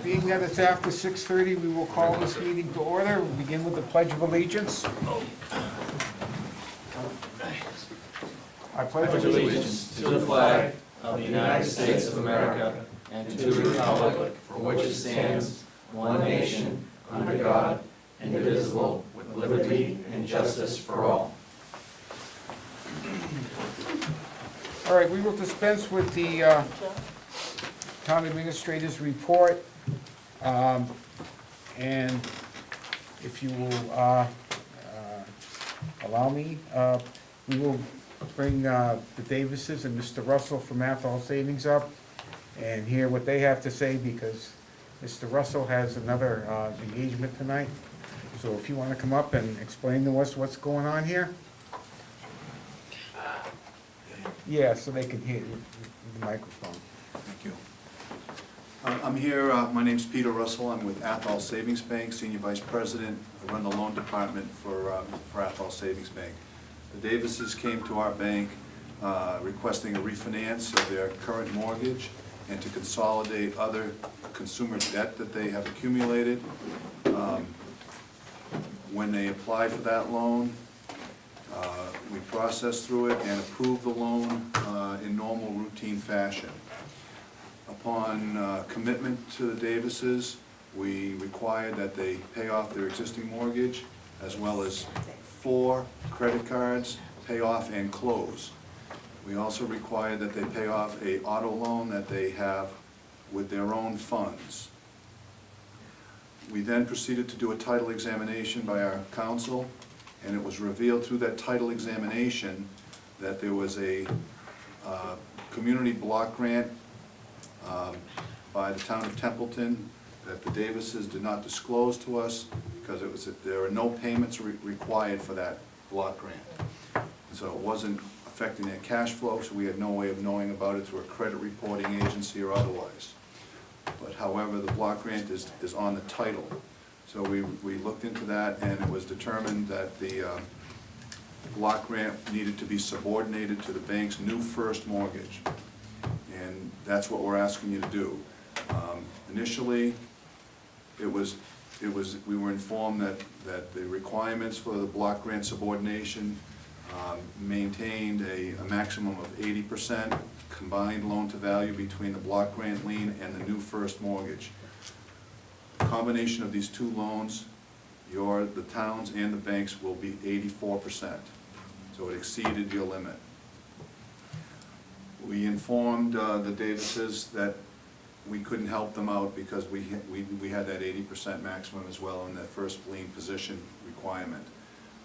Being that it's after 6:30, we will call this meeting to order. We'll begin with the Pledge of Allegiance. I pledge Allegiance to the flag of the United States of America and to the republic for which it stands, one nation, under God, indivisible, with liberty and justice for all. All right, we will dispense with the town administrator's report. And if you will allow me, we will bring the Davises and Mr. Russell from Athol Savings up and hear what they have to say, because Mr. Russell has another engagement tonight. So if you want to come up and explain to us what's going on here. Yeah, so they can hear the microphone. Thank you. I'm here, my name's Peter Russell. I'm with Athol Savings Bank, Senior Vice President. I run the loan department for Athol Savings Bank. The Davises came to our bank requesting a refinance of their current mortgage and to consolidate other consumer debt that they have accumulated. When they applied for that loan, we processed through it and approved the loan in normal routine fashion. Upon commitment to the Davises, we required that they pay off their existing mortgage, as well as 4 credit cards, pay off and close. We also required that they pay off an auto loan that they have with their own funds. We then proceeded to do a title examination by our counsel, and it was revealed through that title examination that there was a community block grant by the town of Templeton that the Davises did not disclose to us, because there are no payments required for that block grant. So it wasn't affecting their cash flow, so we had no way of knowing about it through a credit reporting agency or otherwise. But however, the block grant is on the title. So we looked into that, and it was determined that the block grant needed to be subordinated to the bank's new first mortgage. And that's what we're asking you to do. Initially, we were informed that the requirements for the block grant subordination maintained a maximum of 80% combined loan to value between the block grant lien and the new first mortgage. The combination of these two loans, the towns and the banks, will be 84%. So it exceeded your limit. We informed the Davises that we couldn't help them out because we had that 80% maximum as well in that first lien position requirement.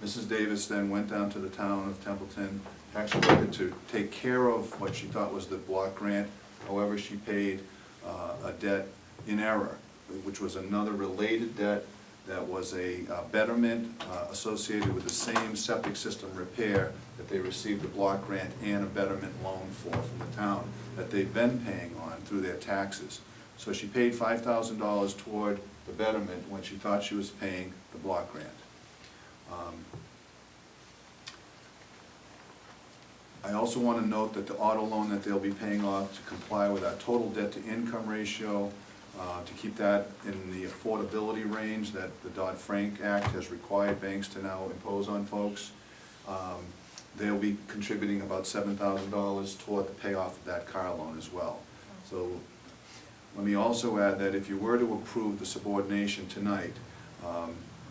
Mrs. Davis then went down to the town of Templeton, actually wanted to take care of what she thought was the block grant. However, she paid a debt in error, which was another related debt that was a betterment associated with the same septic system repair that they received a block grant and a betterment loan for from the town that they've been paying on through their taxes. So she paid $5,000 toward the betterment when she thought she was paying the block grant. I also want to note that the auto loan that they'll be paying off to comply with our total debt to income ratio, to keep that in the affordability range that the Dodd-Frank Act has required banks to now impose on folks. They'll be contributing about $7,000 toward the payoff of that car loan as well. So let me also add that if you were to approve the subordination tonight,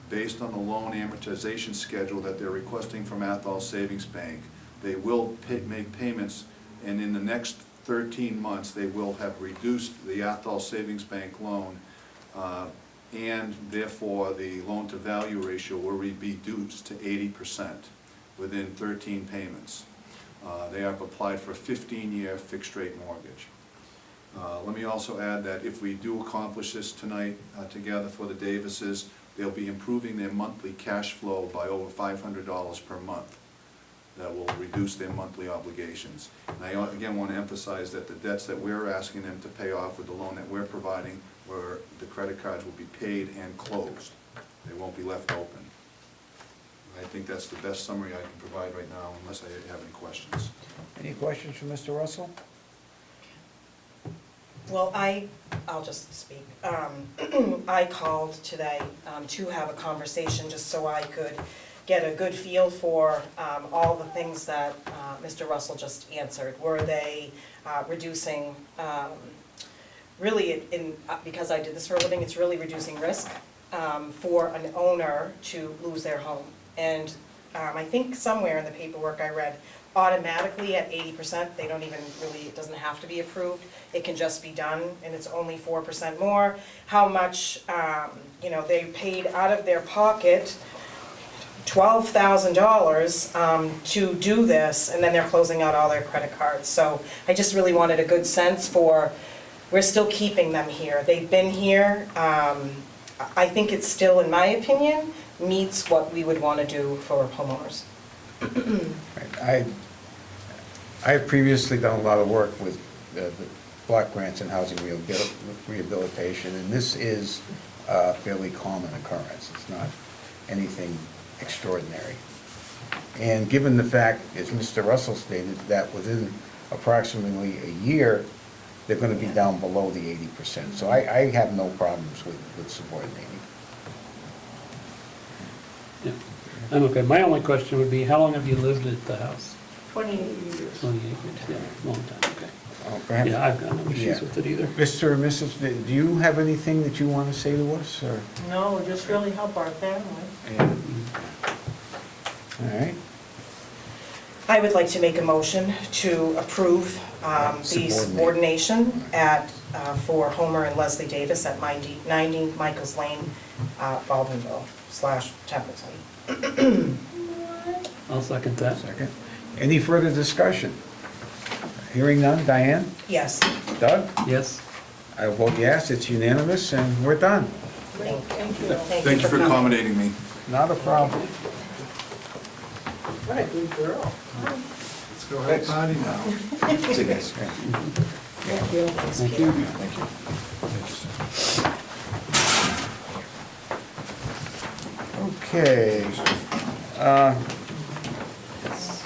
based on the loan amortization schedule that they're requesting from Athol Savings Bank, they will make payments, and in the next 13 months they will have reduced the Athol Savings Bank loan, and therefore the loan to value ratio will be reduced to 80% within 13 payments. They have applied for a 15-year fixed rate mortgage. Let me also add that if we do accomplish this tonight together for the Davises, they'll be improving their monthly cash flow by over $500 per month. That will reduce their monthly obligations. And I again want to emphasize that the debts that we're asking them to pay off with the loan that we're providing, where the credit cards will be paid and closed. They won't be left open. I think that's the best summary I can provide right now, unless I have any questions. Any questions for Mr. Russell? Well, I'll just speak. I called today to have a conversation, just so I could get a good feel for all the things that Mr. Russell just answered. Were they reducing, really, because I did this for a living, it's really reducing risk for an owner to lose their home. And I think somewhere in the paperwork I read, automatically at 80%, they don't even really, it doesn't have to be approved. It can just be done, and it's only 4% more. How much, they paid out of their pocket, $12,000 to do this, and then they're closing out all their credit cards. So I just really wanted a good sense for, we're still keeping them here. They've been here. I think it's still, in my opinion, meets what we would want to do for homeowners. I have previously done a lot of work with the block grants and housing rehabilitation, and this is a fairly common occurrence. It's not anything extraordinary. And given the fact, as Mr. Russell stated, that within approximately a year, they're going to be down below the 80%. So I have no problems with subordinating. Yeah, I'm okay. My only question would be, how long have you lived at the house? 28 years. 28 years, yeah, long time, okay. Perhaps, Yeah, I've got no issues yeah. with it either. Mr. or Mrs., do you have anything that you want to say to us, or? No, just really help our family. Yeah. All right. I would like to make a motion to approve the subordination for Homer and Leslie Davis at 90 Michaels Lane, Baldwinville/Templeton. I'll second that. Second. Any further discussion? Hearing none. Diane? Yes. Doug? Yes? I vote yes, it's unanimous, and we're done. Great, thank you. Thank you for coming. accommodating me. Not a problem. What a good girl. Let's go have a party now. Thank you. Thank you. Thank you. Okay.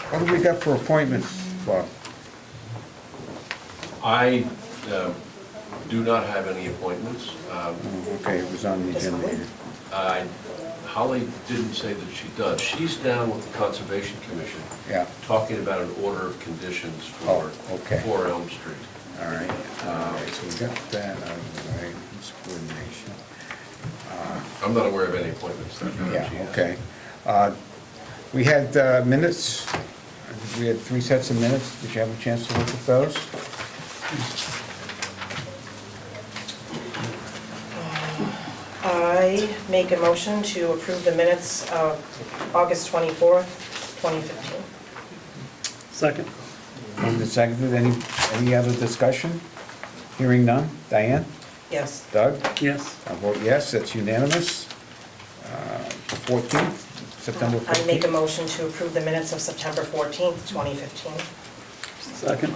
What do we got for appointments, Bob? I do not have any appointments. Okay, it was on the agenda here. Holly didn't say that she does. She's down with the Conservation Commission, Yeah, talking about an order of conditions Oh, okay. for Elm Street. all right. So we got that out of the way, subordination. I'm not aware of any appointments that she Yeah, has. okay. We had minutes, we had 3 sets of minutes. Did you have a chance to look at those? I make a motion to approve the minutes of August 24th, 2015. Second? Moved and seconded. Any other discussion? Hearing none. Diane? Yes. Doug? Yes? I vote yes, that's unanimous. 14th, September 14th. I make a motion to approve the minutes of September 14th, 2015. Second?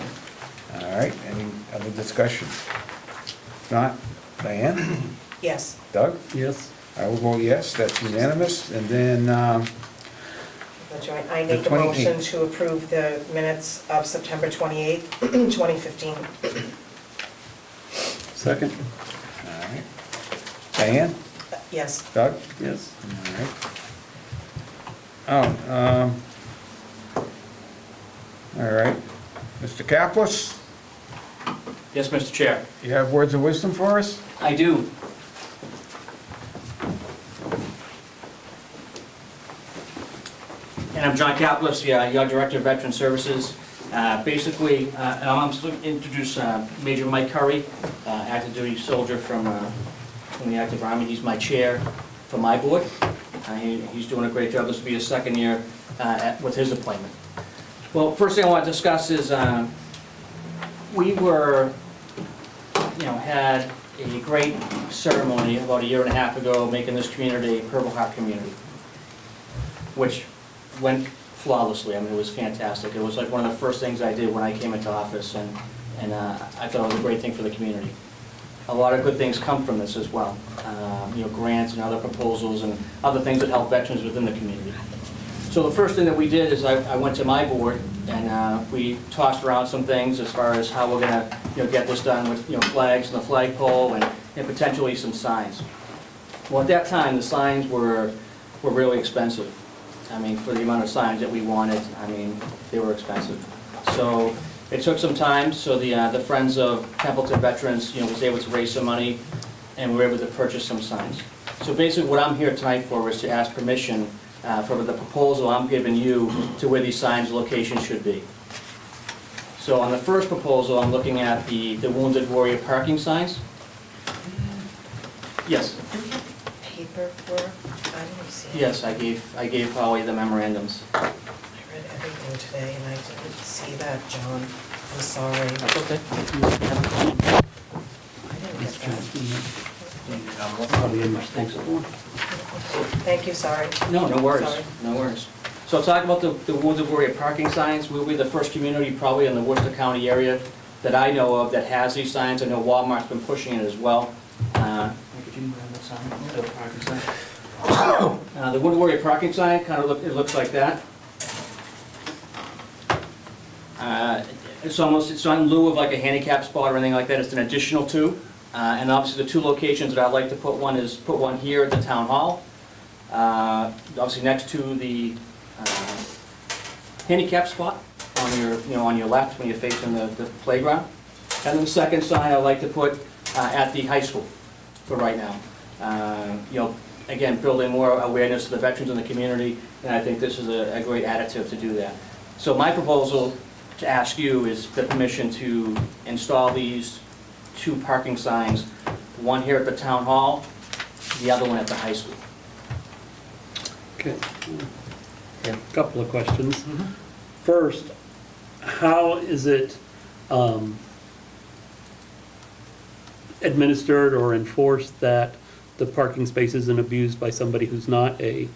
All right, any other discussion? If not, Diane? Yes. Doug? Yes? I will vote yes, that's unanimous. And then, I make The a 28th. motion to approve the minutes of September 28th, 2015. Second? all right. Diane? Yes. Doug? Yes? All right. All right. Mr. Kaplis, Yes, Mr. Chair. you have words of wisdom for us? I do. And I'm John Kaplis, your Director of Veteran Services. Basically, I'm supposed to introduce Major Mike Curry, active duty soldier from the active Army. He's my chair for my board. He's doing a great job. This will be his second year with his appointment. Well, first thing I want to discuss is we had a great ceremony about a year and a half ago, making this community a Purple Heart community, which went flawlessly. I mean, it was fantastic. It was like one of the first things I did when I came into office, and I thought it was a great thing for the community. A lot of good things come from this as well, grants and other proposals and other things that help veterans within the community. So the first thing that we did is I went to my board and we tossed around some things as far as how we're gonna, get this done with, flags and the flagpole and potentially some signs. Well, at that time, the signs were really expensive. I mean, for the amount of signs that we wanted, I mean, they were expensive. So it took some time, so the Friends of Templeton Veterans, was able to raise some money, and we were able to purchase some signs. So basically, what I'm here tonight for is to ask permission for the proposal I'm giving you to where these signs' locations should be. So on the first proposal, I'm looking at the Wounded Warrior parking signs. Yes, Paperwork, I didn't see it. yes, I gave Holly the memorandums. I read everything today and I didn't see that, John. I'm sorry. That's okay. I didn't get that. Probably in my thanks. Thank you, sorry. No, no worries, Sorry. no worries. So talking about the Wounded Warrior parking signs, we'll be the first community probably in the Worcester County area that I know of that has these signs. I know Walmart's been pushing it as well. Could you grab that sign? The parking sign. The Wounded Warrior parking sign, it looks like that. It's not in lieu of like a handicap spot or anything like that, it's an additional two. And obviously the two locations that I'd like to put one here at the town hall, obviously next to the handicap spot on your left when you're facing the playground. And then the second sign I'd like to put at the high school for right now. Again, building more awareness to the veterans in the community, and I think this is a great additive to do that. So my proposal to ask you is the permission to install these two parking signs, one here at the town hall, the other one at the high school. Okay. A couple of questions. First, how is it administered or enforced that the parking space isn't abused by somebody who's not a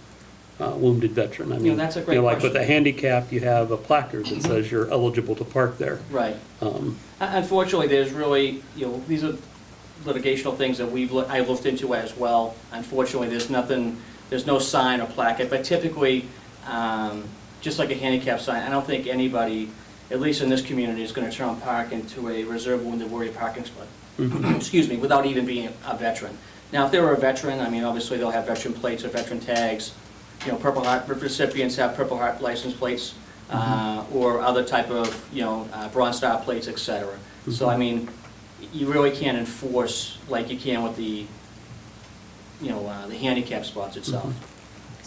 wounded veteran? I mean, that's a great like with question. a handicap, you have a placard that says you're eligible to park there. Right. Um, Unfortunately, there's really, these are litigational things that I've looked into as well. Unfortunately, there's no sign or plaque, but typically, just like a handicap sign, I don't think anybody, at least in this community, is going to turn park into a reserve Wounded Warrior parking spot. Excuse me, without even being a veteran. Now, if they were a veteran, I mean, obviously they'll have veteran plates or veteran tags. Purple Heart recipients have Purple Heart license plates, or other type of, Bronze Star plates, et cetera. So, I mean, you really can't enforce like you can with the handicap spots itself.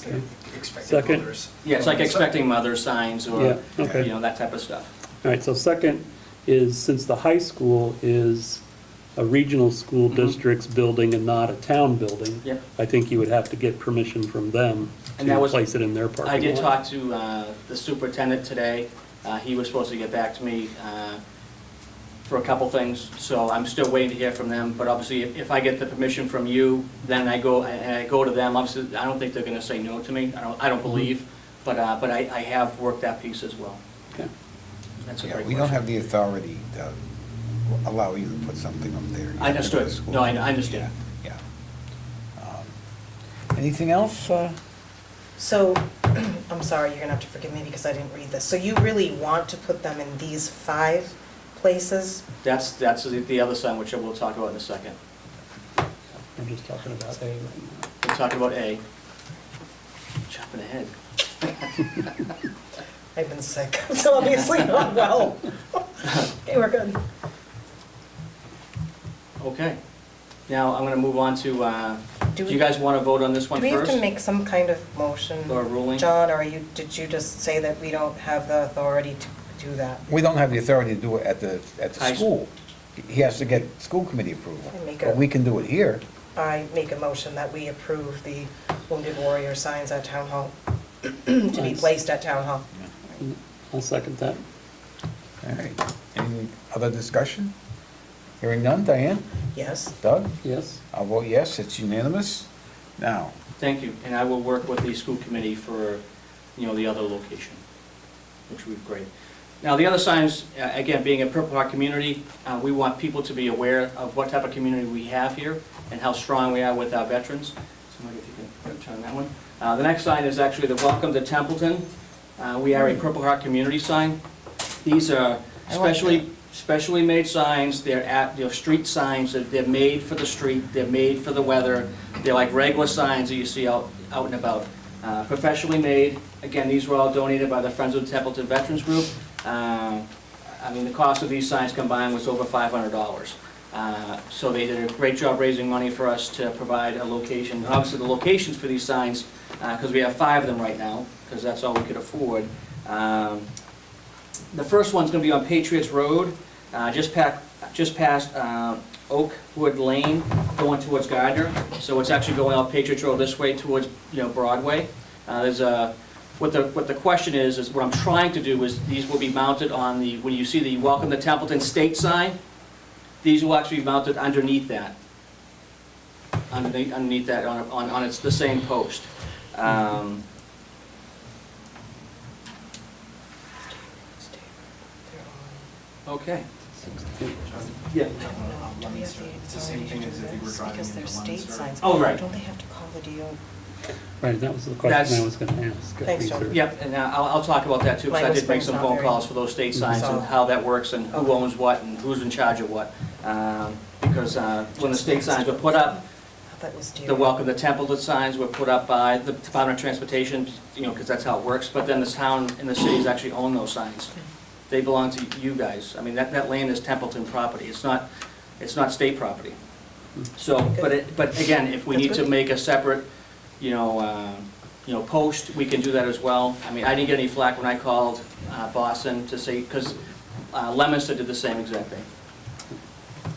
Okay. Expected Second. mothers. Yeah, it's like expecting mother signs or, Yeah, okay. that type of stuff. All right, so second is, since the high school is a regional school district's building and not a town building, Yep. I think you would have to get permission from them And that to was- place it in their parking lot. I did talk to the superintendent today. He was supposed to get back to me for a couple things, so I'm still waiting to hear from them. But obviously, if I get the permission from you, then I go to them. Obviously, I don't think they're gonna say no to me. I don't believe, but I have worked that piece as well. Okay. That's a Yeah, great we don't question. have the authority to allow you to put something up there. You I have to go to understood. school. No, I understand. Yeah. Anything else? So, I'm sorry, you're gonna have to forgive me because I didn't read this. So you really want to put them in these 5 places? That's the other sign, which I will talk about in a second. I'm just talking about A right now. We'll talk about A. Jumping ahead. I've been sick, so obviously not well. Okay, we're good. Okay. Now, I'm gonna move on to, Do do we- you guys wanna vote on this Do one we have first? to make some kind of motion? Or ruling? John, or did you just say that we don't have the authority to do that? We don't have the authority to do it at the High school. He has to get school committee approval. And make But a- we can do it here. I make a motion that we approve the Wounded Warrior signs at Town Hall, to be Nice. placed at Town Hall. I'll second that. All right. Any other discussion? Hearing none, Diane? Yes? Doug? Yes? I'll vote yes, it's unanimous. Now, Thank you, and I will work with the school committee for, the other location, which would be great. Now, the other signs, again, being a Purple Heart community, we want people to be aware of what type of community we have here and how strong we are with our veterans. So maybe if you can turn that that one. The next sign is actually the Welcome to Templeton. We are a Purple Heart community sign. These are specially made signs. They're street signs. They're made for the street. They're made for the weather. They're like regular signs that you see out and about. Professionally made. Again, these were all donated by the Friends of the Templeton Veterans Group. I mean, the cost of these signs combined was over $500. So they did a great job raising money for us to provide a location. Obviously, the locations for these signs, because we have 5 of them right now, because that's all we could afford. The first one's going to be on Patriots Road, just past Oakwood Lane, going towards Gardner. So it's actually going off Patriots Road this way towards, Broadway. What the question is what I'm trying to do is these will be mounted on when you see the Welcome to Templeton state sign, these will actually be mounted underneath that. Underneath that on it's the same post. Okay. Yeah. It's the same thing as if you were driving because they're state signs. Oh, right. Don't they have to call the DO? Right, that was the question I was gonna ask. Thanks, John. Yep, and I'll talk about that too, because I did make some phone calls for those state signs and how that works and who owns what and who's in charge of what. Because when the state signs were put up, the Welcome to Templeton signs were put up by the Department of Transportation, because that's how it works, but then the town and the cities actually own those signs. They belong to you guys. I mean, that land is Templeton property. It's not state property. So, but again, if we need to make a separate, post, we can do that as well. I mean, I didn't get any flack when I called Boston to say, because Leominster did the same exact thing.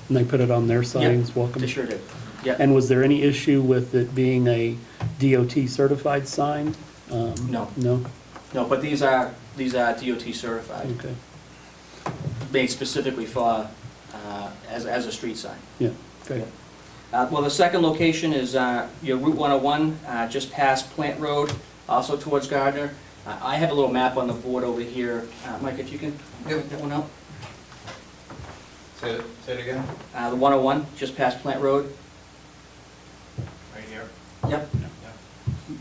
And they put it on their signs, welcome? They sure did. Yeah. And was there any issue with it being a DOT certified sign? No. No? No, but these are DOT certified, Okay, made specifically for, as a street sign. yeah, okay. Well, the second location is Route 101, just past Plant Road, also towards Gardner. I have a little map on the board over here. Mike, if you can get that one out. Say it again? The 101, just past Plant Road. Right here? Yep.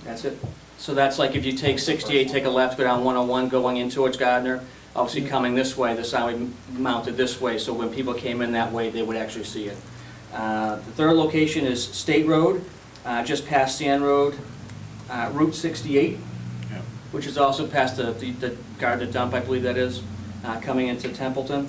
That's it. So that's like if you take 68, take a left, go down 101, going in towards Gardner. Obviously coming this way, the sign would be mounted this way, so when people came in that way, they would actually see it. The third location is State Road, just past Sand Road, Route 68, which is also past the Gardner dump, I believe that is, coming into Templeton.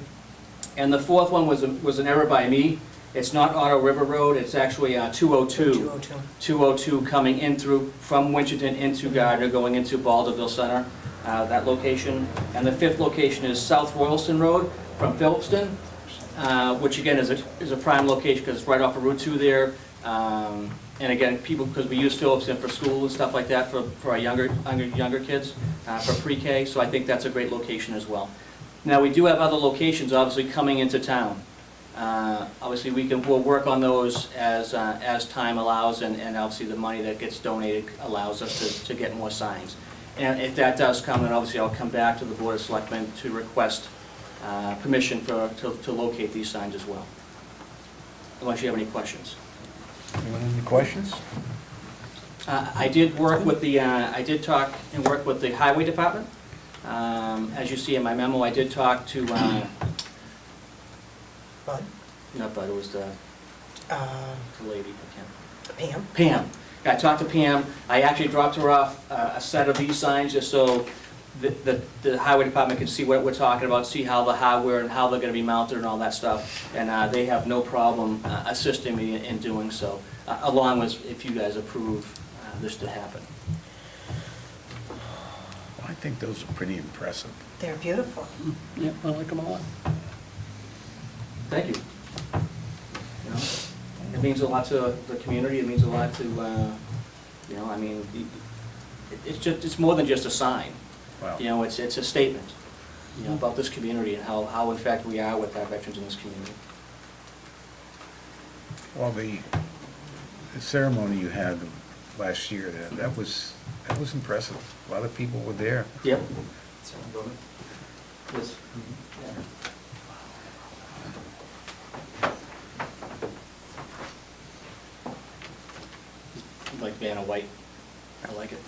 And the fourth one was an error by me. It's not Otto River Road, it's actually 202. 202 coming in from Winchendon into Gardner, going into Balderville Center, that location. And the fifth location is South Royalston Road from Phillipston, which again is a prime location because it's right off of Route 2 there. And again, because we use Phillipston for school and stuff like that for our younger kids, for pre-K, so I think that's a great location as well. Now, we do have other locations obviously coming into town. Obviously, we'll work on those as time allows, and obviously the money that gets donated allows us to get more signs. And if that does come, then obviously I'll come back to the Board of Selectmen to request permission to locate these signs as well. Unless you have any questions. Anyone have any questions? I did work with I did talk and work with the Highway Department. As you see in my memo, I did talk to Bud? not Bud, it was the lady, I can't. Pam? I talked to Pam. I actually dropped her off a set of these signs just so the highway department can see what we're talking about, see how the hardware and how they're gonna be mounted and all that stuff. And they have no problem assisting me in doing so, along with if you guys approve this to happen. Well, I think those are pretty impressive. They're beautiful. Yeah, I like them a lot. Thank you. It means a lot to the community, it means a lot to, I mean, it's more than just a sign. Wow. It's a statement, about this community and how in fact we are with our veterans in this community. Well, the ceremony you had last year, that was impressive. A lot of people were there. Yep. Yes. Like Vanna White. I like it.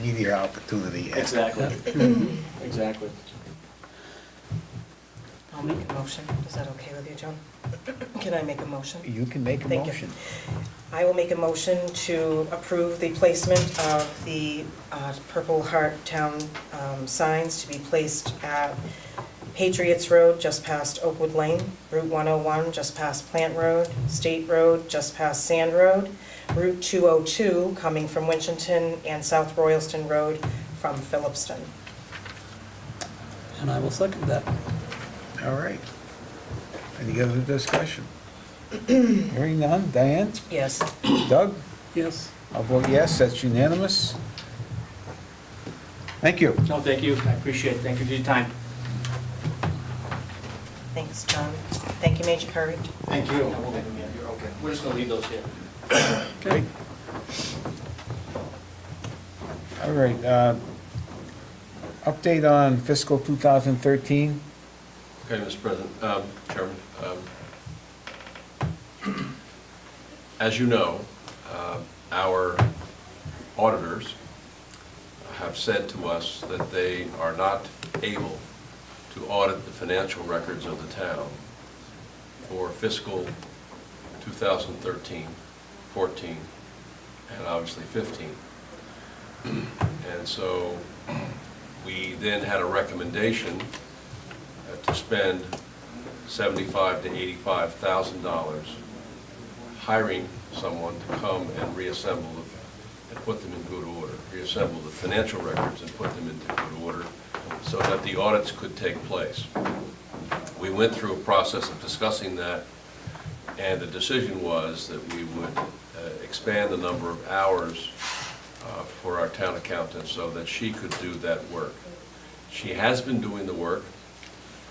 Media opportunity. yeah. Exactly. Exactly. I'll make a motion. Is that okay with you, John? Can I make a motion? You can make a Thank you. motion. I will make a motion to approve the placement of the Purple Heart Town signs to be placed at Patriots Road, just past Oakwood Lane, Route 101, just past Plant Road, State Road, just past Sand Road, Route 202, coming from Winchton, and South Royalston Road from Phillipston. And I will second that. All right. Any other discussion? Hearing none. Diane? Yes. Doug? Yes. I'll vote yes, that's unanimous. Thank you. No, thank you, I appreciate it, thank you for your time. Thanks, John. Thank you, Major Curry. Thank you. You're okay. We're just gonna leave those here. Great. All right, update on fiscal 2013. Okay, Mr. President, Chairman. As you know, our auditors have said to us that they are not able to audit the financial records of the town for fiscal 2013, 14, and obviously 15. And so we then had a recommendation to spend $75,000 to $85,000 hiring someone to come and reassemble and put them in good order, reassemble the financial records and put them into good order so that the audits could take place. We went through a process of discussing that, and the decision was that we would expand the number of hours for our town accountant so that she could do that work. She has been doing the work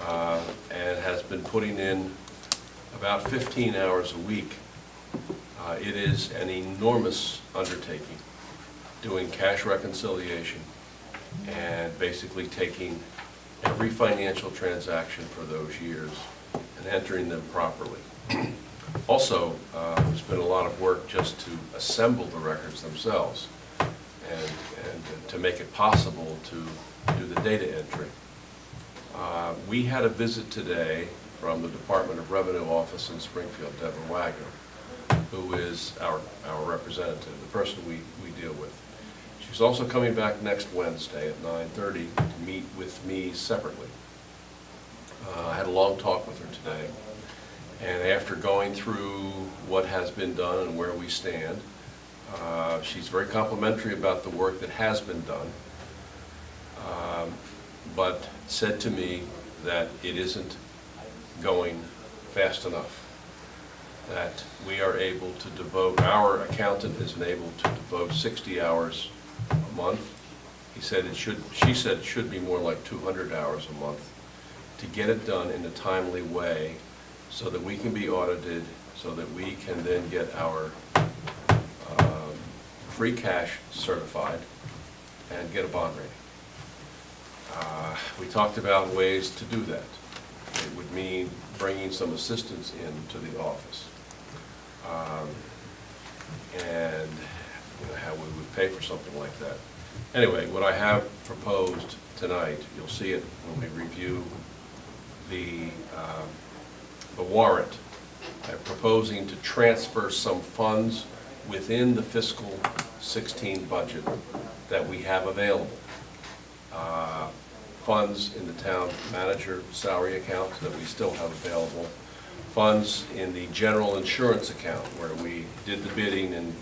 and has been putting in about 15 hours a week. It is an enormous undertaking, doing cash reconciliation and basically taking every financial transaction for those years and entering them properly. Also, there's been a lot of work just to assemble the records themselves and to make it possible to do the data entry. We had a visit today from the Department of Revenue office in Springfield, Deborah Wagner, who is our representative, the person we deal with. She's also coming back next Wednesday at 9:30 to meet with me separately. I had a long talk with her today, and after going through what has been done and where we stand, she's very complimentary about the work that has been done, but said to me that it isn't going fast enough, that we are able to devote, our accountant is able to devote 60 hours a month. She said it should be more like 200 hours a month to get it done in a timely way so that we can be audited, so that we can then get our free cash certified and get a bond rating. We talked about ways to do that. It would mean bringing some assistance into the office. And how we would pay for something like that. Anyway, what I have proposed tonight, you'll see it when we review the warrant. I'm proposing to transfer some funds within the fiscal 16 budget that we have available. Funds in the town manager salary account that we still have available. Funds in the general insurance account where we did the bidding, and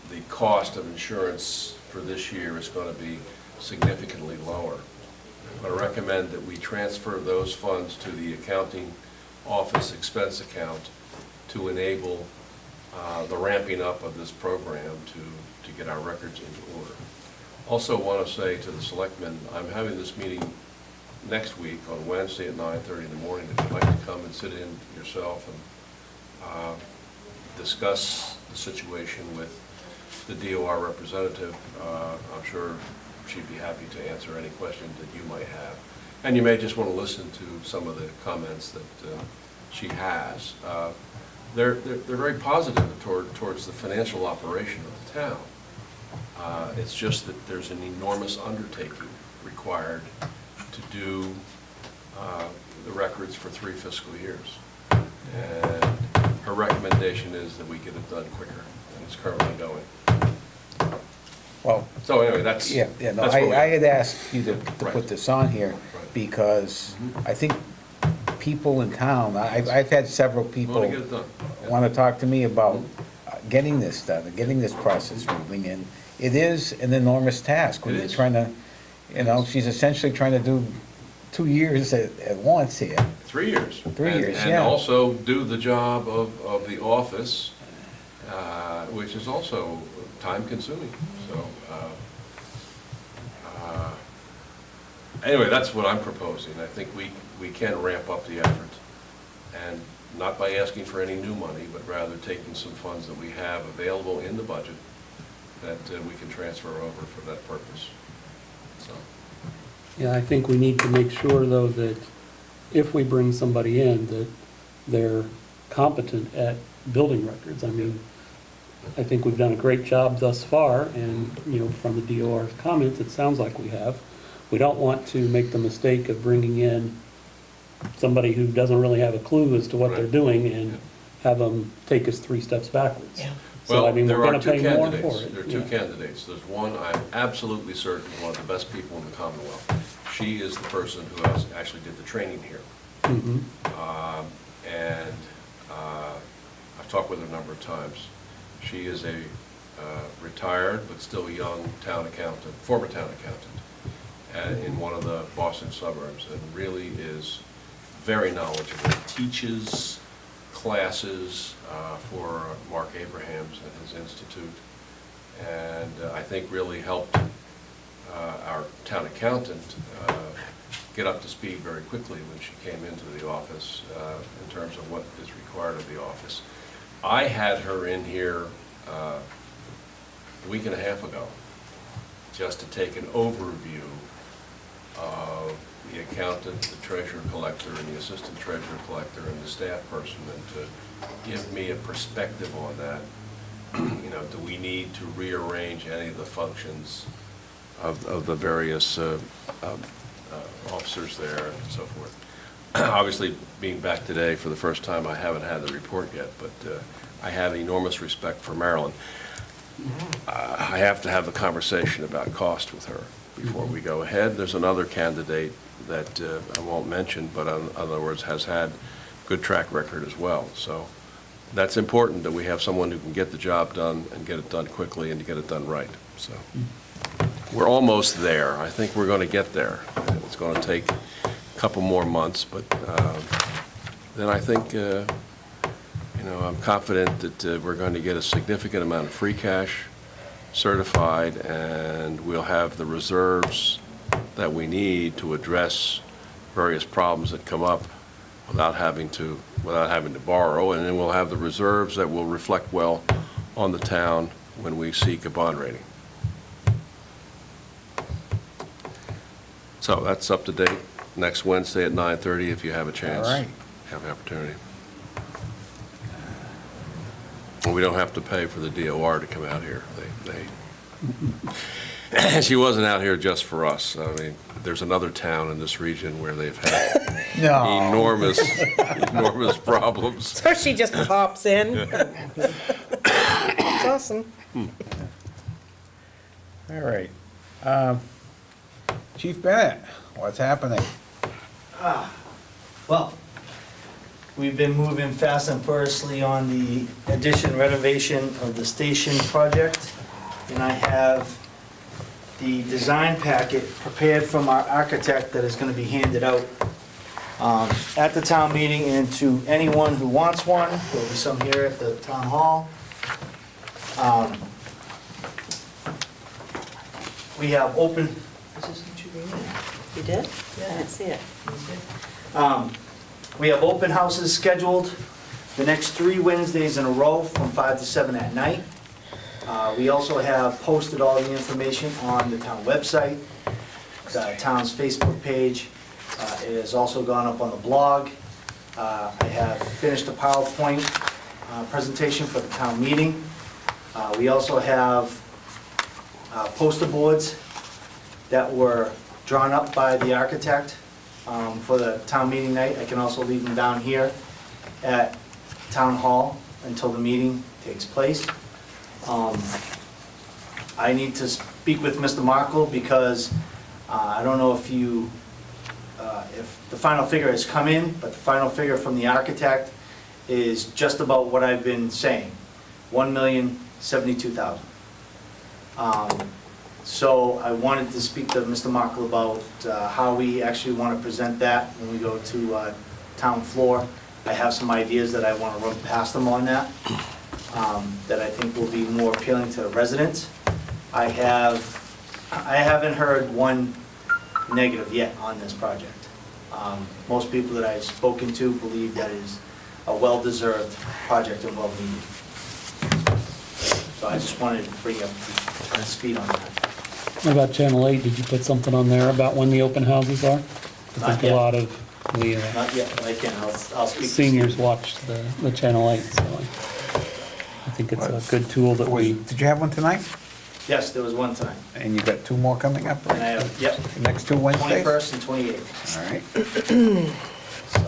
the cost of insurance for this year is going to be significantly lower. I recommend that we transfer those funds to the accounting office expense account to enable the ramping up of this program to get our records into order. Also want to say to the selectmen, I'm having this meeting next week on Wednesday at 9:30 in the morning. If you'd like to come and sit in yourself and discuss the situation with the DOR representative, I'm sure she'd be happy to answer any questions that you might have. And you may just want to listen to some of the comments that she has. They're very positive towards the financial operation of the town. It's just that there's an enormous undertaking required to do the records for 3 fiscal years. And her recommendation is that we get it done quicker, and it's currently going. Well, So anyway, that's. yeah, no, that's where we I are. had asked you to Right. put this on here Right. because Mhm. I think people in town, I've had several people Want to get it done. Yeah. want to talk to me about getting this done, getting this process moving, and it is an enormous task when It you're is. trying to, you know, she's essentially trying to do 2 years at once here. 3 years. 3 And- years, And yeah. also do the job of the office, which is also time-consuming, so. Anyway, that's what I'm proposing. I think we can ramp up the effort, and not by asking for any new money, but rather taking some funds that we have available in the budget that we can transfer over for that purpose, so. Yeah, I think we need to make sure, though, that if we bring somebody in, that they're competent at building records. I mean, I think we've done a great job thus far, and, you know, from the DOR's comments, it sounds like we have. We don't want to make the mistake of bringing in somebody who doesn't really have a clue as to what they're Right. doing and have them take us 3 steps backwards. Yeah. So, I Well, mean, we're there are gonna two pay more candidates. for it. There are two yeah. candidates. There's one I'm absolutely certain is one of the best people in the Commonwealth. She is the person who actually did the training here. Mhm. And I've talked with her a number of times. She is a retired but still young town accountant, former town accountant in one of the Boston suburbs, and really is very knowledgeable. Teaches classes for Mark Abrahams at his institute, and I think really helped our town accountant get up to speed very quickly when she came into the office in terms of what is required of the office. I had her in here a week and a half ago just to take an overview of the accountant, the treasurer collector, and the assistant treasurer collector, and the staff person, and to give me a perspective on that. You know, do we need to rearrange any of the functions of the various officers there and so forth? Obviously, being back today for the first time, I haven't had the report yet, but I have enormous respect for Marilyn. I have to have a conversation about cost with her before we go ahead. There's another candidate that I won't mention, but in other words, has had good track record as well. So that's important, that we have someone who can get the job done and get it done quickly and to get it done right. So we're almost there. I think we're going to get there. It's going to take a couple more months, but then I think, you know, I'm confident that we're going to get a significant amount of free cash certified, and we'll have the reserves that we need to address various problems that come up without having to borrow, and then we'll have the reserves that will reflect well on the town when we seek a bond rating. So that's up to date. Next Wednesday at 9:30 if you have a chance. All right. Have the opportunity. And we don't have to pay for the DOR to come out here. She wasn't out here just for us. I mean, there's another town in this region where they've had No. enormous problems. So she just pops in. It's awesome. All right. Chief Bennett, what's happening? Well, we've been moving fast and furiously on the addition renovation of the station project, and I have the design packet prepared from our architect that is gonna be handed out at the town meeting, and to anyone who wants one. There'll be some here at the town hall. We have open, is this what you bring in? You did? I didn't see it. We have open houses scheduled the next 3 Wednesdays in a row from 5 to 7 at night. We also have posted all the information on the town website, the town's Facebook page. It has also gone up on the blog. I have finished a PowerPoint presentation for the town meeting. We also have poster boards that were drawn up by the architect for the town meeting night. I can also leave them down here at Town Hall until the meeting takes place. I need to speak with Mr. Markle because I don't know if the final figure has come in, but the final figure from the architect is just about what I've been saying, $1,072,000. So I wanted to speak to Mr. Markle about how we actually want to present that when we go to town floor. I have some ideas that I want to run past them on that I think will be more appealing to residents. I haven't heard one negative yet on this project. Most people that I've spoken to believe that it is a well-deserved project and well-needed. So I just wanted to bring you up to speed on that. What about Channel 8? Did you put something on there about when the open houses are? I Not think yet. a lot of the Not yet, but I can, I'll speak. to seniors Steve. watch the Channel 8, so I think it's a good tool that we, Did you have one tonight? Yes, there was one time. And you got two more coming up? And I have, yep, The next two Wednesdays? 21st and 28th. All right.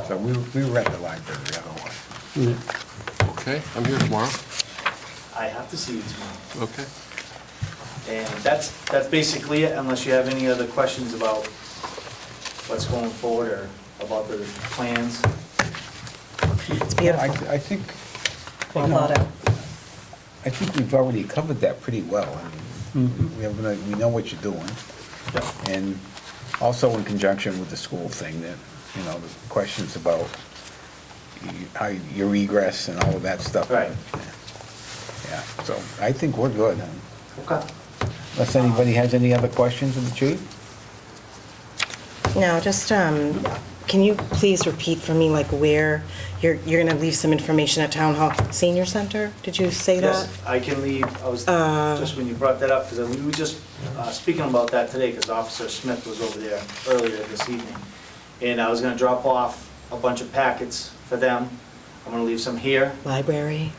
So we were at the library otherwise. Okay, I'm here tomorrow. I have to see you tomorrow. Okay. And that's basically it, unless you have any other questions about what's going forward or about the plans. It's beautiful, I think, well thought out. I think we've already covered that pretty well. I mean, we know what you're doing. Yep. And also in conjunction with the school thing, that, the questions about how your egress and all of that stuff. Right. Yeah, so I think we're good. Okay. Unless anybody has any other questions of the chief? No, just, can you please repeat for me, like, where you're gonna leave some information at Town Hall Senior Center? Did you say that? Yes, I can leave, I was, just when you brought that up, because we were just speaking about that today, because Officer Smith was over there earlier this evening. And I was gonna drop off a bunch of packets for them. I'm gonna leave some here. Library?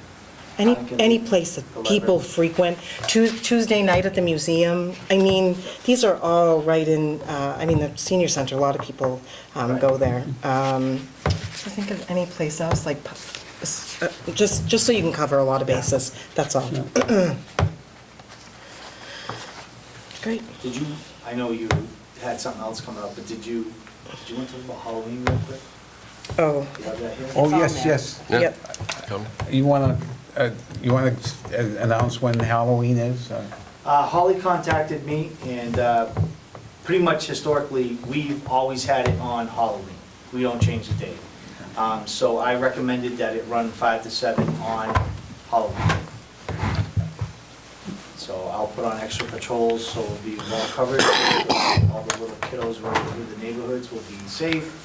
I can- Any place that The people library. frequent. Tuesday night at the museum. I mean, these are all right in, the senior center, a lot of people go there. I think of any place else, like, just so you can cover a lot of bases, that's all. Great. Did you, I know you had something else coming up, but did you want to talk about Halloween real quick? Oh, You have that here? Oh, It's on yes, there. yes. Yeah. yep. Come. You want to announce when Halloween is? Holly contacted me, and pretty much historically, we've always had it on Halloween. We don't change the date. So I recommended that it run 5 to 7 on Halloween. So I'll put on extra patrols, so we'll be well covered. All the little kiddos running through the neighborhoods will be safe,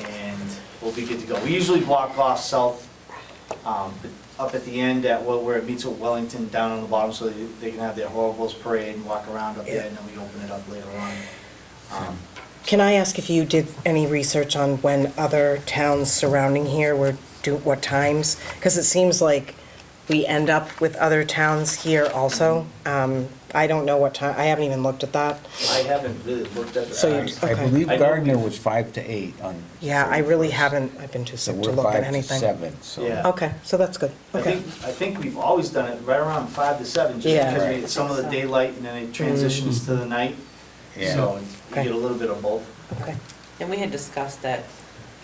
and we'll be good to go. We usually block off south, up at the end at where it meets with Wellington, down on the bottom, so they can have their horribles parade and walk around up there, and then we open it up later on. Can I ask if you did any research on when other towns surrounding here what times? Because it seems like we end up with other towns here also. I don't know what time, I haven't even looked at that. I haven't really looked at So that. you- I Okay. believe I know Gardner we've- was 5 to 8 on. Yeah, I really haven't, I've been too So sick to we're look at 5 to anything. 7, so. Yeah. Okay, so that's good, I okay. think we've always done it right around 5 to 7, just Yeah. because we get some of the daylight and then it transitions to the night. Yeah. So you Okay. get a little bit of both. Okay. And we had discussed that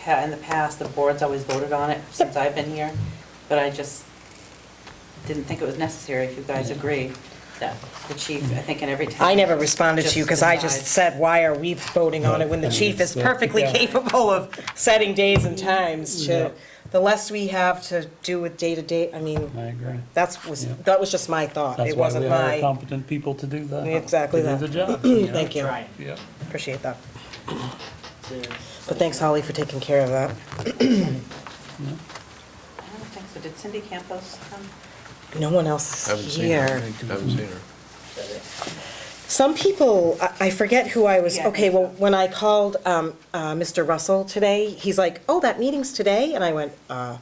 in the past, the board's always voted on it since I've been here, but I just didn't think it was necessary, if you guys agree, that the chief, I think in every town. I never responded to you because I just decides. said, why are we voting on it when the chief is perfectly Yeah. capable of setting days and times Yeah. to, the less we have to do with day to day, I mean, I agree. Yeah. that was just my thought. That's It why wasn't we hire my, competent people to do that. Exactly To do that. the job. thank you, Trying. Yeah. appreciate that. But thanks, Holly, for taking care of that. I don't think so. Did Cindy Campos come? No one else Haven't is seen her. here. Haven't seen her. Some people, I forget who I was, Yeah, I okay, think well, so. when I called Mr. Russell today, he's like, oh, that meeting's today? And I went, I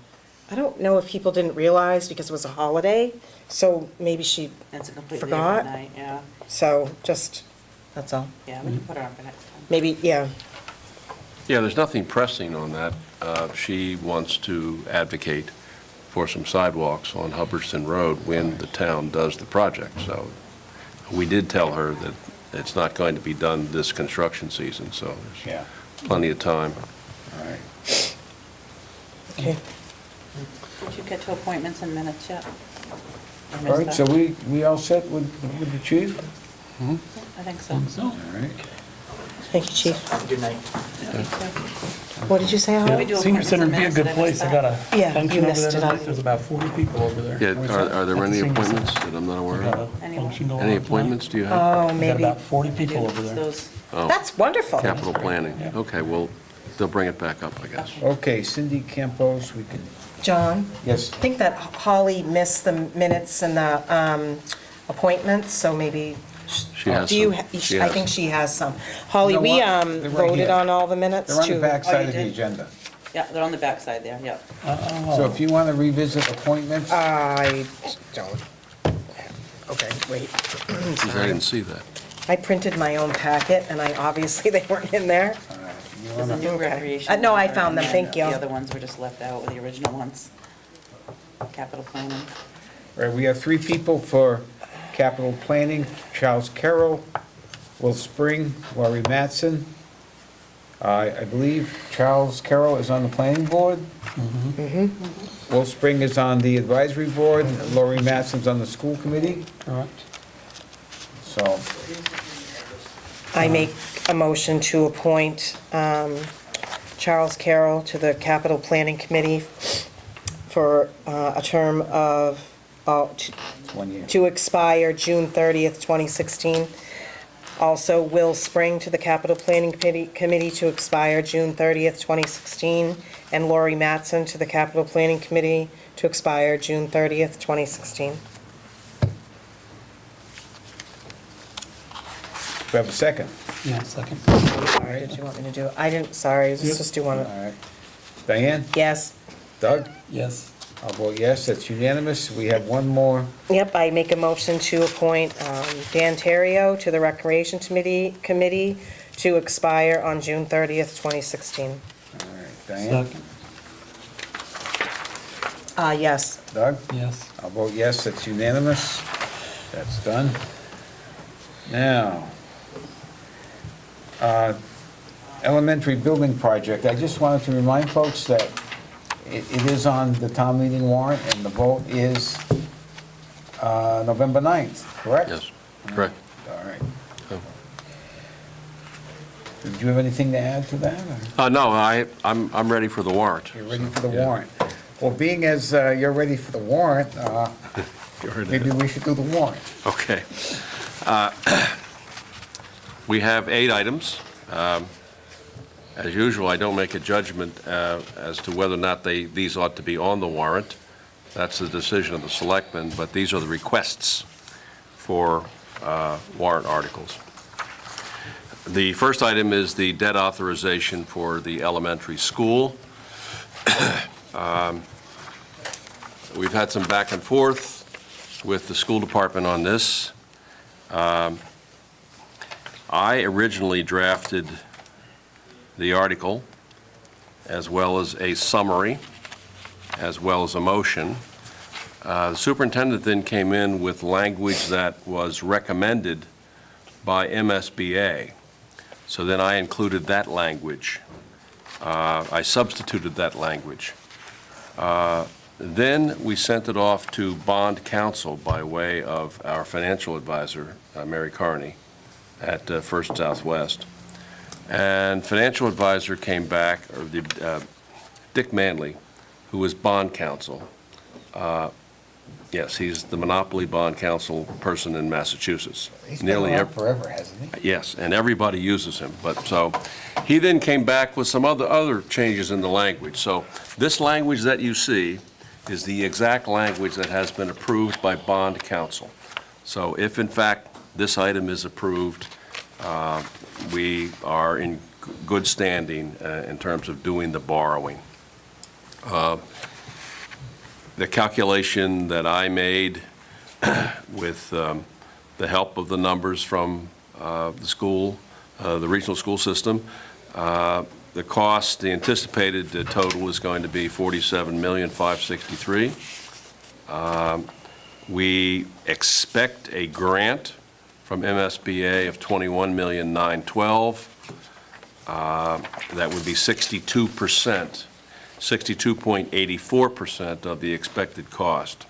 don't know if people didn't realize because it was a holiday. So maybe she, It's a completely Forgot? different night, yeah. so just, that's all. Yeah, we can put her on for next time. Maybe, yeah, Yeah, there's nothing pressing on that. She wants to advocate for some sidewalks on Hubbardston Road when the town does the project. So we did tell her that it's not going to be done this construction season, so there's Yeah, plenty of time. all right. okay. Did you get to appointments and minutes yet? I All missed right, that. so we all set with the chief? Yeah, I think so. So, All right. Thank you, chief. Good night. What did you say, Holly? we do yeah, senior center would be a appointments good and minutes, place. did I I got a Yeah, you function over missed there it tonight. on- There's about 40 people over there. Yeah, are there At the any senior center. appointments that I'm not aware I got of? a Anyone? function going on Any tonight. appointments do you have? Oh, We got maybe. about 40 people over It's there. those, Oh, That's wonderful. capital planning. Yeah. Okay, well, they'll bring it back up, I guess. Okay, Cindy Campos, we can, John, yes, I think that Holly missed the minutes and the appointments, so maybe. She has Do you some. ha- She I has think some. she has some. Holly, You know we what? They're right voted here. on all the minutes they're on the too. back side of the did? agenda. yeah, they're on the backside there, yeah. So if you want to revisit appointments, I don't. Okay, wait. Geez, I didn't see that. I printed my own packet, and obviously they weren't in there. you There's a want to, new Okay. recreation. No, I one, found them, and thank you. The other ones were just left out, the original ones. Capital planning. all right, we have 3 people for capital planning, Charles Carroll, Will Spring, Laurie Matson. I believe Charles Carroll is on the planning board. Will Spring is on the advisory board, Laurie Matson's on the school committee, Correct. so, I make a motion to appoint Charles Carroll to the Capital Planning Committee for a term of, it's 1 year. to expire June 30th, 2016. Also, Will Spring to the Capital Planning Committee to expire June 30th, 2016. And Laurie Matson to the Capital Planning Committee to expire June 30th, 2016. Do we have a second? Yeah, second. Sorry, did you want me to do it? I didn't, sorry, let's just do one. All right. Diane? Yes. Doug? Yes. I'll vote yes, that's unanimous. We have one more. Yep, I make a motion to appoint Dan Terrio to the Recreation Committee to expire on June 30th, 2016. All right, Diane? Second. Yes. Doug? Yes. I'll vote yes, that's unanimous. That's done. Now, elementary building project. I just wanted to remind folks that it is on the town meeting warrant, and the vote is November 9th, correct? Yes, correct. All right. Oh. Did you have anything to add to that? or- No, I'm ready for the warrant. You're ready for the Yeah. warrant? Well, being as you're ready for the warrant, maybe we should do the warrant. Okay. We have 8 items. As usual, I don't make a judgment as to whether or not these ought to be on the warrant. That's the decision of the selectmen, but these are the requests for warrant articles. The first item is the debt authorization for the elementary school. We've had some back and forth with the school department on this. I originally drafted the article, as well as a summary, as well as a motion. The superintendent then came in with language that was recommended by MSBA. So then I included that language. I substituted that language. Then we sent it off to bond counsel by way of our financial advisor, Mary Carney, at First Southwest. And financial advisor came back, or Dick Manley, who was bond counsel. Yes, he's the monopoly bond counsel person in Massachusetts. He's been Nearly around forever, hasn't he? Yes, and everybody uses him. But so, he then came back with some other changes in the language. So this language that you see is the exact language that has been approved by bond counsel. So if in fact this item is approved, we are in good standing in terms of doing the borrowing. The calculation that I made with the help of the numbers from the school, the regional school system. The cost, the anticipated total is going to be $47,563,000. We expect a grant from MSBA of $21,912,000. That would be 62%, 62.84% of the expected cost.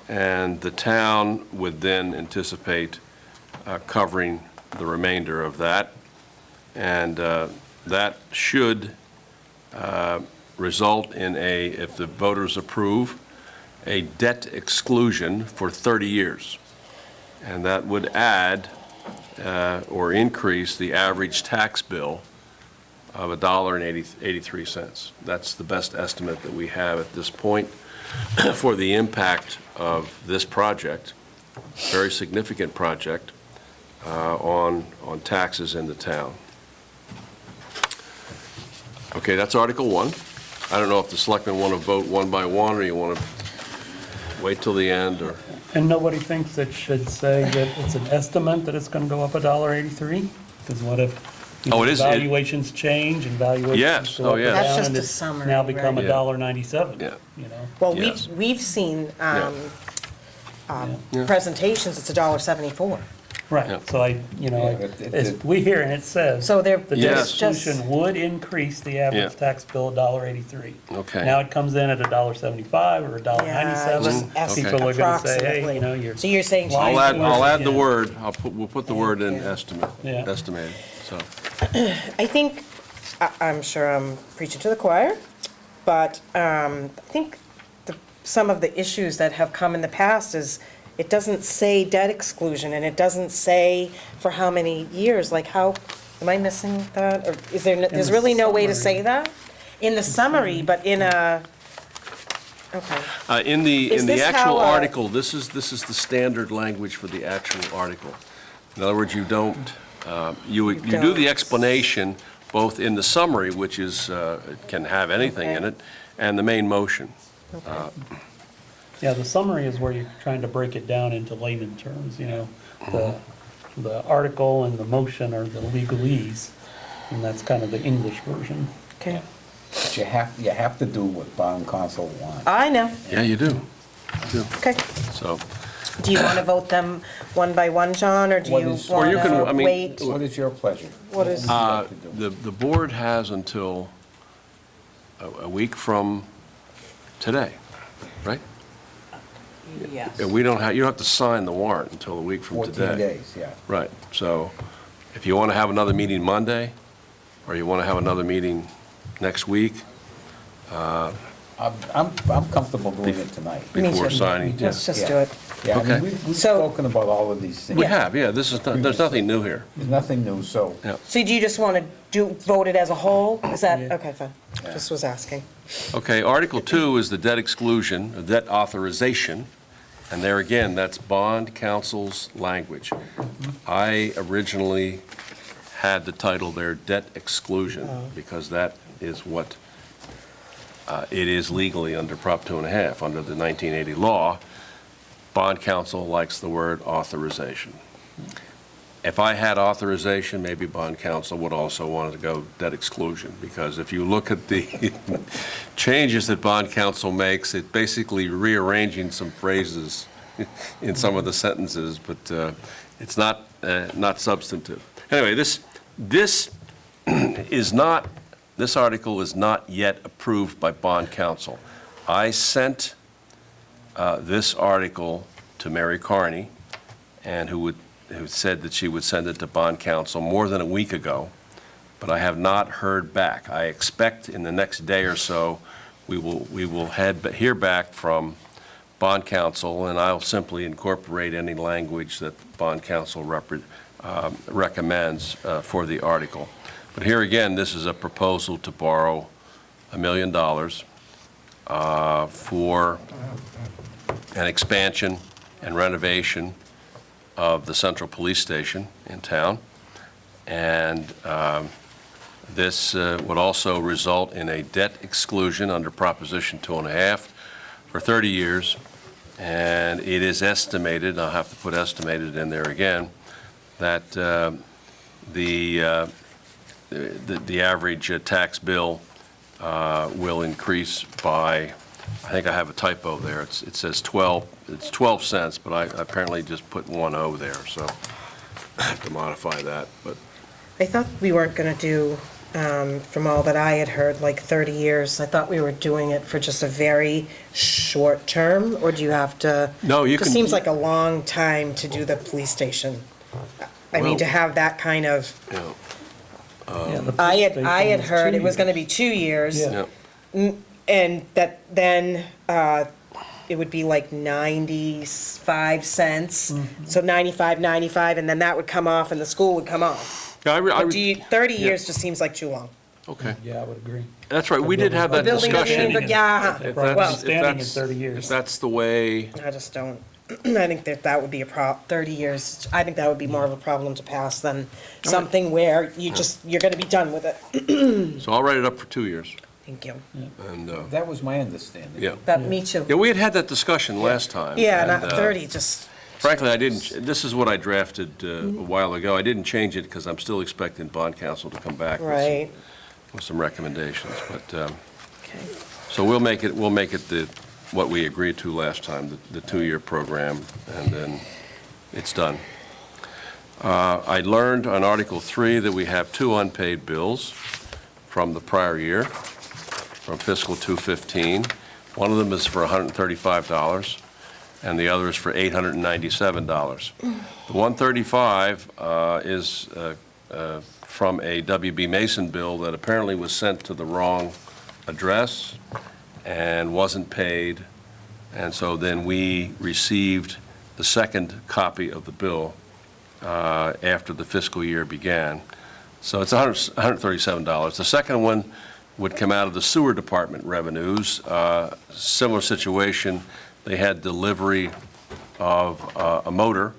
And the town would then anticipate covering the remainder of that. And that should result in if the voters approve, a debt exclusion for 30 years. And that would add or increase the average tax bill of $1.83. That's the best estimate that we have at this point for the impact of this project, very significant project, on taxes in the town. Okay, that's Article 1. I don't know if the selectmen want to vote one by one, or you want to wait till the end, or... And nobody thinks it should say that it's an estimate that it's going to go up $1.83? Because what if Oh, it is- valuations change and valuations Yes, go up oh, and yes. That's down, just and a it's summary, now become right? $1.97, Yeah. you know? Well, Yes. we've seen Yeah. presentations, it's $1.74. Right, Yeah. so if we hear and it says. So there- The Yes. debt it's just- exclusion would increase the average Yeah. tax bill $1.83. Okay. Now it comes in at $1.75 or $1.97. Yeah, People are gonna say, hey, approximately. you're. So you're saying. I'll I'll add the Yeah. word, we'll put the word in Yeah. estimate, Yeah. estimated, so. I think, I'm sure I'm preaching to the choir, but I think some of the issues that have come in the past is, it doesn't say debt exclusion, and it doesn't say for how many years, like how, am I missing that? Or is there's the really no way to summary. say that? In the summary, but in a, okay. In Is the this actual how, article, this is the standard language for the actual article. In other words, you don't, you do the don't. explanation both in the summary, which is, it can have anything in Okay. it, and the main motion. Yeah, the summary is where you're trying to break it down into layman terms, you know. The article and the motion are the legalese, and that's kind of the English version. Okay. But you have to do what bond council wants. I know, Yeah, you do, okay. so. Do you want to vote them one by one, John, or do What you is- Or want you can- I to mean- wait? What is your pleasure? What is- would you like to do? The board has until a week from today, right? Yes. We don't have, you don't have to sign the warrant until a week from today. 14 days, yeah. Right, so if you want to have another meeting Monday, or you want to have another meeting next week I'm comfortable doing it tonight. Me before too. signing. yeah. Let's just do it. Yeah, I Okay. mean, we've So- spoken about all of these things. We have, yeah, this is, there's nothing new here. There's nothing new, so So do you just want to vote it as a whole? Is that, Yeah. okay, fine. Just was asking. Okay, Article 2 is the debt exclusion, the debt authorization, and there again, that's bond council's language. I originally had the title there, debt exclusion, because that is what it is legally under Prop 2.5, under the 1980 law. Bond council likes the word authorization. If I had authorization, maybe bond council would also want to go debt exclusion, because if you look at the changes that bond council makes, it basically rearranging some phrases in some of the sentences, but it's not substantive. Anyway, this article is not yet approved by bond council. I sent this article to Mary Carney, and who said that she would send it to bond council more than a week ago, but I have not heard back. I expect in the next day or so, we will hear back from bond council, and I'll simply incorporate any language that bond council recommends for the article. But here again, this is a proposal to borrow $1 million for an expansion and renovation of the central police station in town. And this would also result in a debt exclusion under Proposition 2.5 for 30 years, And it is estimated, I'll have to put estimated in there again, that the average tax bill will increase by, I think I have a typo there, it says 12 cents, but I apparently just put 10 there, so I have to modify that, but I thought we weren't gonna do, from all that I had heard, like 30 years. I thought we were doing it for just a very short term, or do you have to? No, you It just can- seems like a long time to do the police station. I mean, to have that kind of, you know, Yeah, the I police had station heard it was 2 gonna years. be 2 years. Yeah. yeah. And that then, it would be like 95 cents. So 95, and then that would come off and the school would come off. Yeah, But do you, 30 yeah. years just seems like too long. Okay, Yeah, I would agree. that's right, we did have that Building doesn't discussion. even- yeah. If Well, that's- if standing in that's- 30 years. If that's the way, I just don't, I think that would be 30 years, I think that would be more of a problem to pass than something where you're gonna be done with it. so I'll write it up for 2 years, Thank you. and, That was my understanding. yeah. That, me too. Yeah, we had had that discussion last time. Yeah, and, not 30, just, Frankly, I didn't, this is what I drafted a while ago. I didn't change it because I'm still expecting bond counsel to come back right, with some recommendations. But, okay. so we'll make it what we agreed to last time, the 2-year program, and then it's done. I learned on Article 3 that we have 2 unpaid bills from the prior year, from fiscal 215. One of them is for $135. And the other is for $897. The $135 is from a W.B. Mason bill that apparently was sent to the wrong address and wasn't paid, and so then we received the second copy of the bill after the fiscal year began. So it's $137. The second one would come out of the sewer department revenues. Similar situation. They had delivery of a motor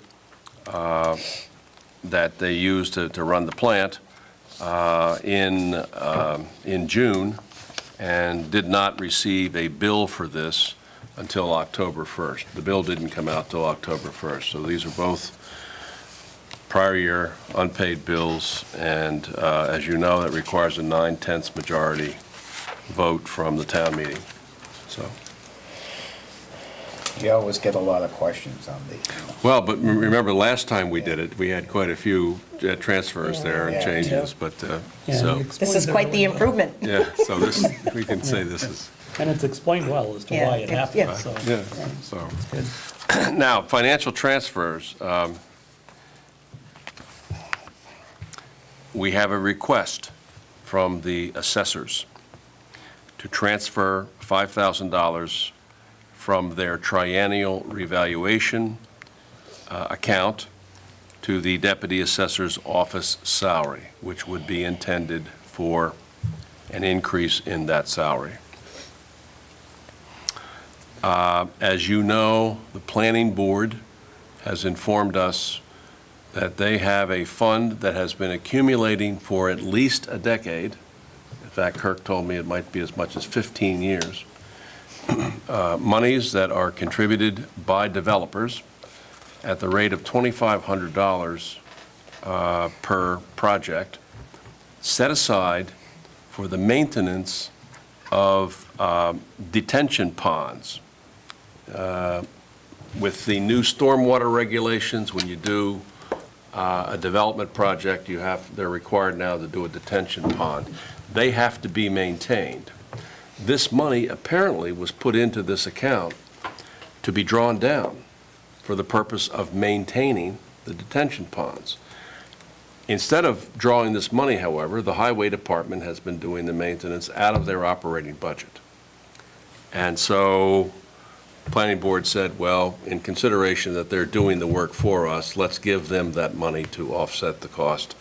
that they used to run the plant in June, and did not receive a bill for this until October 1st. The bill didn't come out till October 1st. So these are both prior year unpaid bills, and as you know, that requires a 9/10 majority vote from the town meeting. So. You always get a lot of questions on these. Well, but remember, last time we did it, we had quite a few transfers there and Yeah. changes, but, Yeah, so, he This is explained it quite the really well. improvement. yeah, so this, we can say this is, And it's explained well as to Yeah, why it yeah. happened, so. yeah, so. Good. Now, financial transfers. We have a request from the assessors to transfer $5,000 from their triennial revaluation account to the deputy assessor's office salary, which would be intended for an increase in that salary. As you know, the planning board has informed us that they have a fund that has been accumulating for at least a decade. In fact, Kirk told me it might be as much as 15 years. Monies that are contributed by developers at the rate of $2,500 per project, set aside for the maintenance of detention ponds. With the new stormwater regulations, when you do a development project, they're required now to do a detention pond. They have to be maintained. This money apparently was put into this account to be drawn down for the purpose of maintaining the detention ponds. Instead of drawing this money, however, the highway department has been doing the maintenance out of their operating budget. And so the planning board said, well, in consideration that they're doing the work for us, let's give them that money to offset the cost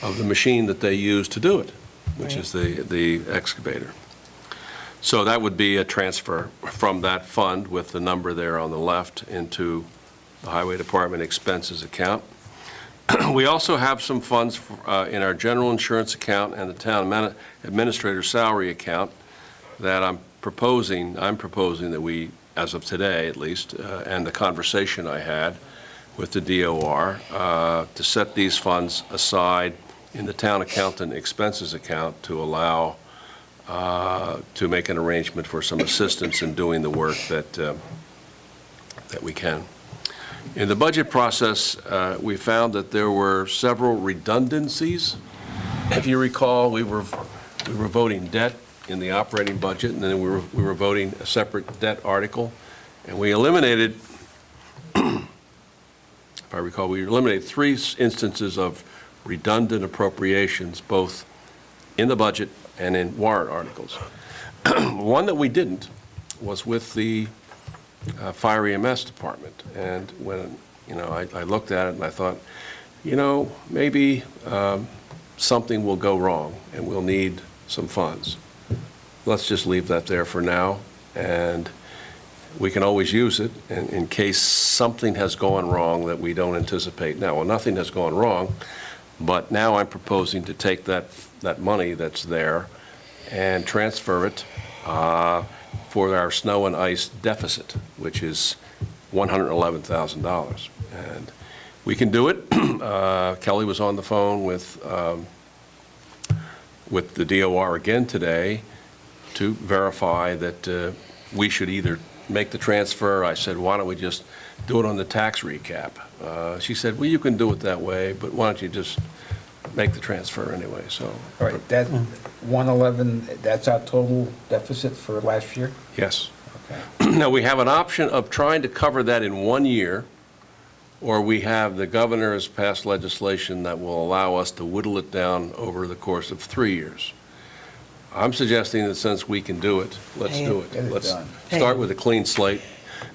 of the machine that they use to do it, which is the excavator. So that would be a transfer from that fund with the number there on the left into the highway department expenses account. We also have some funds in our general insurance account and the town administrator salary account that I'm proposing that we as of today at least, and the conversation I had with the DOR, to set these funds aside in the town accountant expenses account to allow, to make an arrangement for some assistance in doing the work that we can. In the budget process, we found that there were several redundancies. If you recall, we were voting debt in the operating budget, and then we were voting a separate debt article, and we eliminated, if I recall, we eliminated 3 instances of redundant appropriations, both in the budget and in warrant articles. One that we didn't was with the fire EMS department, and when, I looked at it and I thought, maybe something will go wrong and we'll need some funds. Let's just leave that there for now, and we can always use it in case something has gone wrong that we don't anticipate now. Well, nothing has gone wrong, but now I'm proposing to take that money that's there and transfer it for our snow and ice deficit, which is $111,000. And we can do it. Kelly was on the phone with the DOR again today to verify that we should either make the transfer. I said, why don't we just do it on the tax recap? She said, well, you can do it that way, but why don't you just make the transfer anyway? So, All right, that 111, that's our total deficit for last year? yes. Okay. Now, we have an option of trying to cover that in 1 year, or we have the governor has passed legislation that will allow us to whittle it down over the course of 3 years. I'm suggesting that since we can do it, let's do Get it. it Let's done. start with a clean slate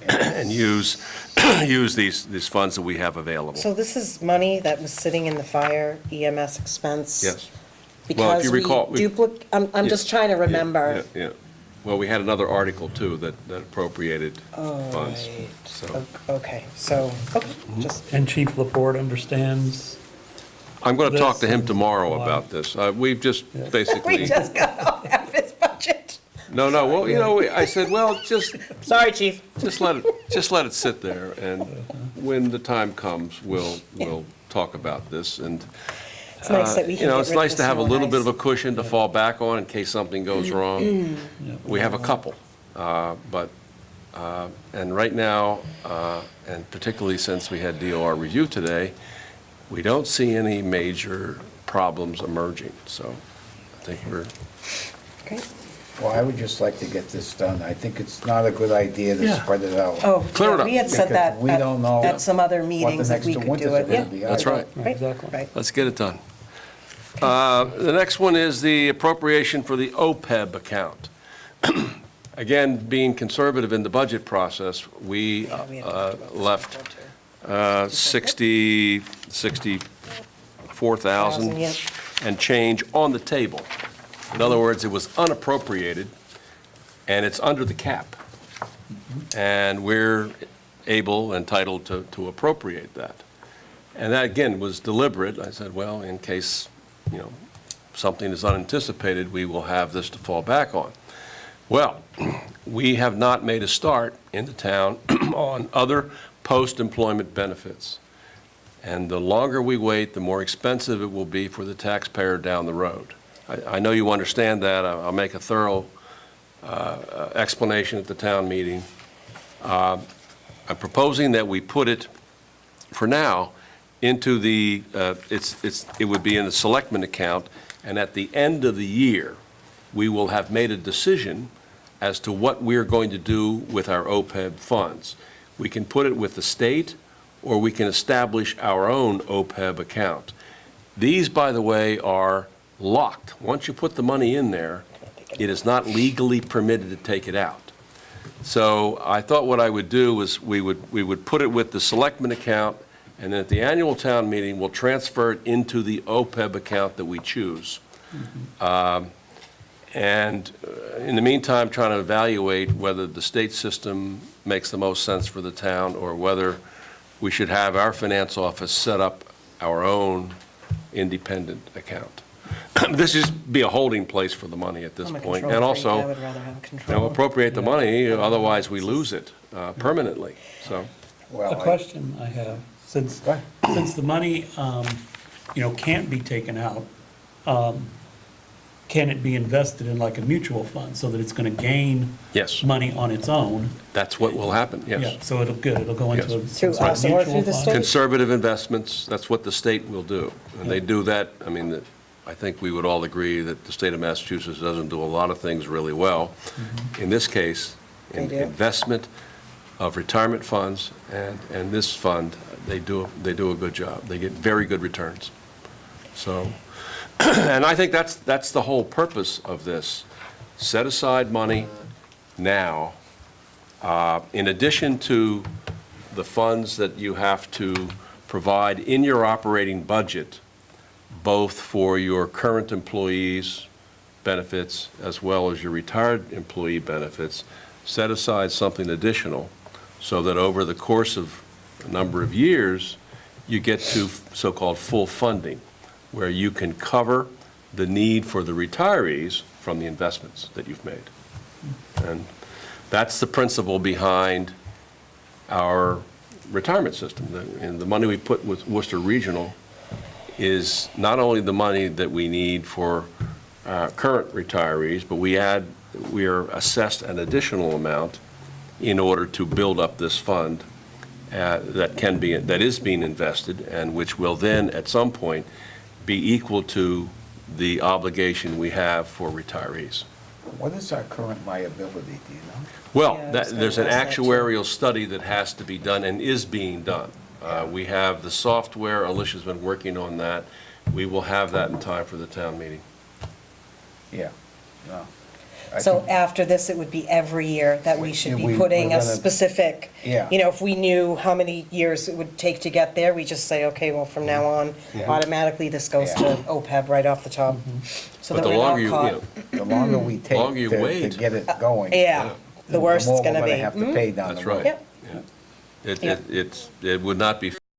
and use these funds that we have available. So this is money that was sitting in the fire EMS expense? Yes. Well, if Because you we recall, duplicate, I'm just trying to remember. Yeah. Well, we had another article, too, that appropriated Oh, funds. right. So Okay, so, okay, just, And Chief Laporte understands, I'm going to talk to him This- tomorrow about this. We've just Yeah. basically. we just got off half his budget. No, well, I said, well, just Sorry, chief. let it sit there, and when the time comes, we'll talk about this. And It's nice that we can get it's rid nice of to the have a snow and little bit of a ice. cushion to fall back on in case something goes wrong. We have a couple, and right now, and particularly since we had DOR review today, we don't see any major problems emerging. So I think we're. Great. Well, I would just like to get this done. I think it's not a good idea to Yeah. spread it out. Oh, Clear it yeah, up. we had said Because that we don't know at some other What the meetings, if next we two could winters do are it. gonna Yeah, be. That's right. exactly. right. Let's get it done. The next one is the appropriation for the OPEB account. Again, being conservative in the budget process, we Yeah, we had talked about this left before, too. 64,000 Yeah. and change on the table. In other words, it was unappropriated, and it's under the cap. And we're entitled to appropriate that. And that, again, was deliberate. I said, well, in case, something is unanticipated, we will have this to fall back on. Well, we have not made a start in the town on other post-employment benefits. And the longer we wait, the more expensive it will be for the taxpayer down the road. I know you understand that. I'll make a thorough explanation at the town meeting. I'm proposing that we put it, for now, into the, it would be in the Selectmen account, and at the end of the year, we will have made a decision as to what we're going to do with our OPEB funds. We can put it with the state, or we can establish our own OPEB account. These, by the way, are locked. Once you put the money in there, it is not legally permitted to take it out. So I thought what I would do is we would put it with the Selectmen account, and then at the annual town meeting, we'll transfer it into the OPEB account that we choose. And in the meantime, trying to evaluate whether the state system makes the most sense for the town, or whether we should have our finance office set up our own independent account. this is be a holding place for the money at this I'm a point. control And freak. I also, would rather have control. appropriate the money, otherwise we lose it permanently, so. Well, A question I have, since the money, can't be taken out, can it be invested in like a mutual fund so that it's gonna gain Yes, money on its own? that's what will happen, Yeah, yes. so it'll go into a. Through some sort of us or mutual through the fund? state? Conservative investments, that's what the state will do. And they do that, I mean, I think we would all agree that the state of Massachusetts doesn't do a lot of things really well. In this case, in They do. investment of retirement funds and this fund, they do a good job. They get very good returns. So, and I think that's the whole purpose of this. Set aside money now, in addition to the funds that you have to provide in your operating budget, both for your current employees' benefits as well as your retired employee benefits, set aside something additional so that over the course of a number of years, you get to so-called full funding, where you can cover the need for the retirees from the investments that you've made. And that's the principle behind our retirement system. And the money we put with Worcester Regional is not only the money that we need for current retirees, but we are assessed an additional amount in order to build up this fund that is being invested, and which will then, at some point, be equal to the obligation we have for retirees. what is our current liability, do you know? Well, Yeah, I was gonna there's an ask that, too. actuarial study that has to be done and is being done. We have the software, Alicia's been working on that. We will have that in time for the town meeting. Yeah, no. I So think- after this, it would be every year that we should Yeah, be putting we're a gonna- specific, Yeah. if we knew how many years it would take to get there, we just say, okay, well, from now on, Yeah. automatically this goes Yeah. to OPEB right off the top. So But that the we're longer not you, caught. The longer we take Longer you to wait. get it going. Yeah, the worse it's gonna The more we're be. gonna have to pay down the That's road. right. Yep. It Yeah. would not be